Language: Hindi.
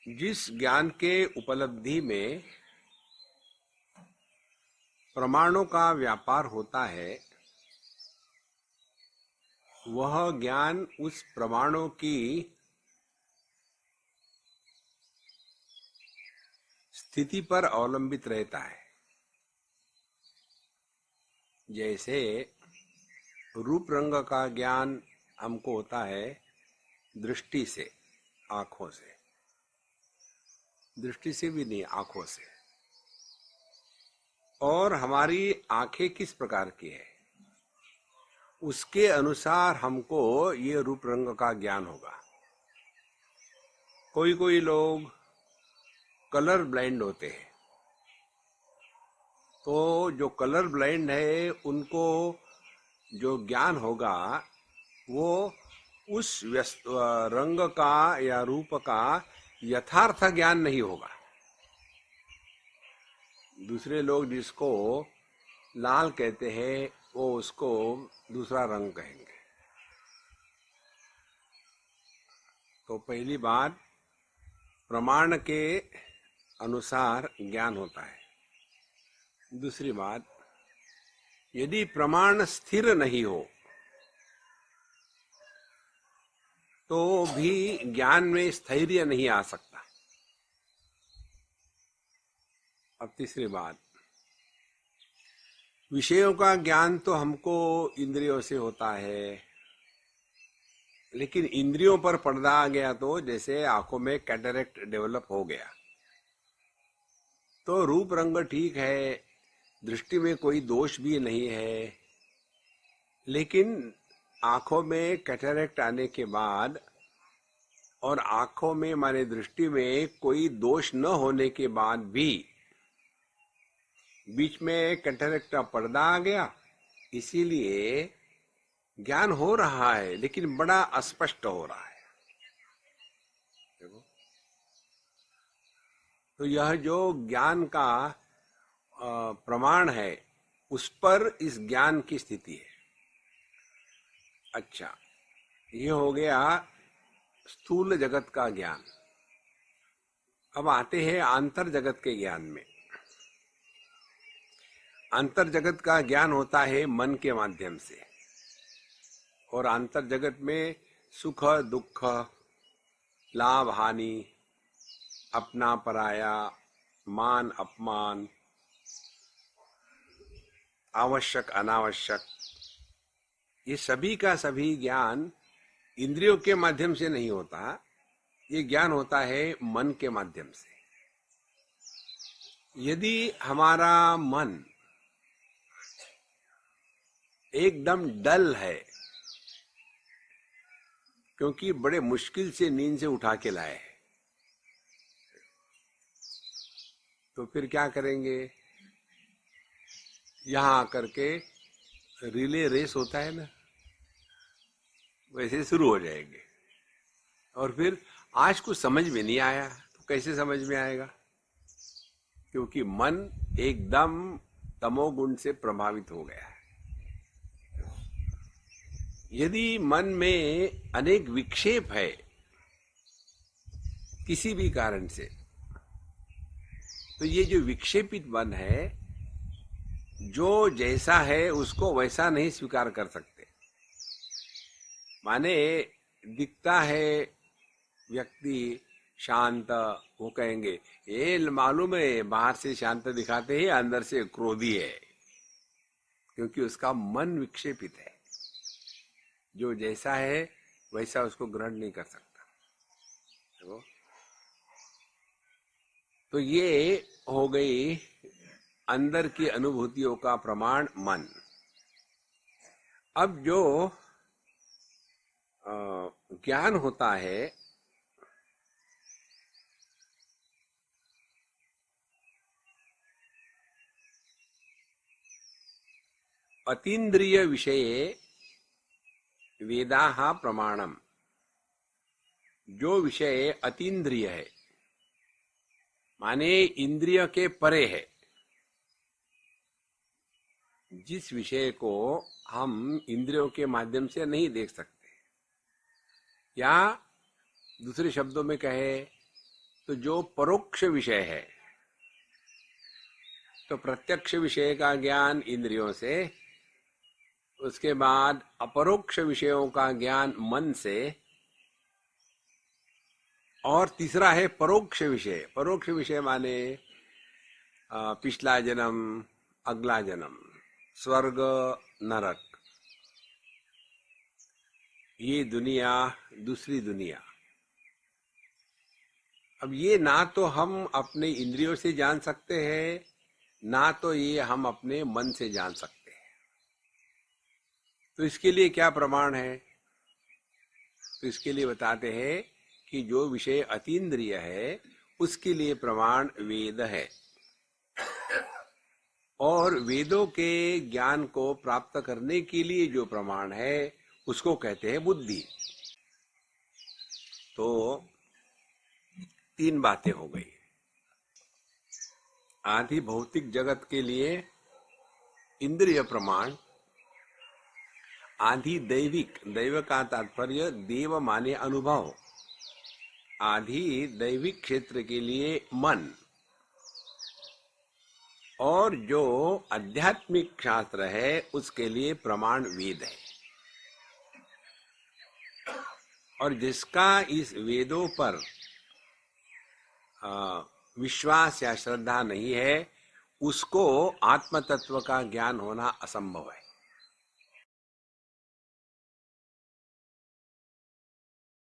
जिस ज्ञान के उपलब्धि में प्रमाणों का व्यापार होता है, वह ज्ञान उस प्रमाणों की स्थिति पर अवलंबित रहता है। जैसे रूप रंग का ज्ञान हमको होता है दृष्टि से, आंखों से, दृष्टि से भी नहीं, आंखों से। और हमारी आंखें किस प्रकार की है, उसके अनुसार हमको ये रूप रंग का ज्ञान होगा। कोई कोई लोग कलर ब्लाइंड होते हैं, तो जो कलर ब्लाइंड है उनको जो ज्ञान होगा वो उस रंग का या रूप का यथार्थ ज्ञान नहीं होगा। दूसरे लोग जिसको लाल कहते हैं वो उसको दूसरा रंग कहेंगे। तो पहली बात, प्रमाण के अनुसार ज्ञान होता है। दूसरी बात, यदि प्रमाण स्थिर नहीं हो तो भी ज्ञान में स्थैर्य नहीं आ सकता। अब तीसरी बात, विषयों का ज्ञान तो हमको इंद्रियों से होता है, लेकिन इंद्रियों पर पर्दा आ गया तो जैसे आंखों में कैटरेक्ट डेवलप हो गया, तो रूप रंग ठीक है, दृष्टि में कोई दोष भी नहीं है, लेकिन आंखों में कैटरेक्ट आने के बाद और आंखों में माने दृष्टि में कोई दोष न होने के बाद भी बीच में कैटरेक्ट का पर्दा आ गया, इसीलिए ज्ञान हो रहा है लेकिन बड़ा अस्पष्ट हो रहा है। देखो, तो यह जो ज्ञान का प्रमाण है उस पर इस ज्ञान की स्थिति है। अच्छा, ये हो गया स्थूल जगत का ज्ञान। अब आते हैं आंतर जगत के ज्ञान में। अंतर जगत का ज्ञान होता है मन के माध्यम से, और अंतर जगत में सुख दुख, लाभ हानि, अपना पराया, मान अपमान, आवश्यक अनावश्यक, ये सभी का सभी ज्ञान इंद्रियों के माध्यम से नहीं होता। ये ज्ञान होता है मन के माध्यम से। यदि हमारा मन एकदम डल है, क्योंकि बड़े मुश्किल से नींद से उठा के लाए हैं, तो फिर क्या करेंगे? यहां आकर के रिले रेस होता है ना, वैसे शुरू हो जाएंगे। और फिर आज कुछ समझ में नहीं आया तो कैसे समझ में आएगा? क्योंकि मन एकदम तमोगुण से प्रभावित हो गया है। यदि मन में अनेक विक्षेप है किसी भी कारण से, तो ये जो विक्षेपित मन है, जो जैसा है उसको वैसा नहीं स्वीकार कर सकते। माने दिखता है व्यक्ति शांत, वो कहेंगे ये मालूम है बाहर से शांत दिखाते हैं अंदर से क्रोधी है, क्योंकि उसका मन विक्षेपित है। जो जैसा है वैसा उसको ग्रहण नहीं कर सकता। तो ये हो गई अंदर की अनुभूतियों का प्रमाण मन। अब जो ज्ञान होता है, अतीन्द्रिय विषये वेदाः प्रमाणम। जो विषय अतीन्द्रिय है, माने इंद्रिय के परे है, जिस विषय को हम इंद्रियों के माध्यम से नहीं देख सकते, या दूसरे शब्दों में कहे तो जो परोक्ष विषय है, तो प्रत्यक्ष विषय का ज्ञान इंद्रियों से, उसके बाद अपरोक्ष विषयों का ज्ञान मन से, और तीसरा है परोक्ष विषय। परोक्ष विषय माने पिछला जन्म, अगला जन्म, स्वर्ग, नरक, ये दुनिया, दूसरी दुनिया। अब ये ना तो हम अपने इंद्रियों से जान सकते हैं, ना तो ये हम अपने मन से जान सकते हैं। तो इसके लिए क्या प्रमाण है? तो इसके लिए बताते हैं कि जो विषय अतीन्द्रिय है उसके लिए प्रमाण वेद है, और वेदों के ज्ञान को प्राप्त करने के लिए जो प्रमाण है उसको कहते हैं बुद्धि। तो 3 बातें हो गई। आदि भौतिक जगत के लिए इंद्रिय प्रमाण, आदि दैविक, दैव का तात्पर्य देव माने अनुभव, आदि दैविक क्षेत्र के लिए मन, और जो आध्यात्मिक शास्त्र है उसके लिए प्रमाण वेद है। और जिसका इस वेदों पर विश्वास या श्रद्धा नहीं है, उसको आत्म तत्व का ज्ञान होना असंभव है।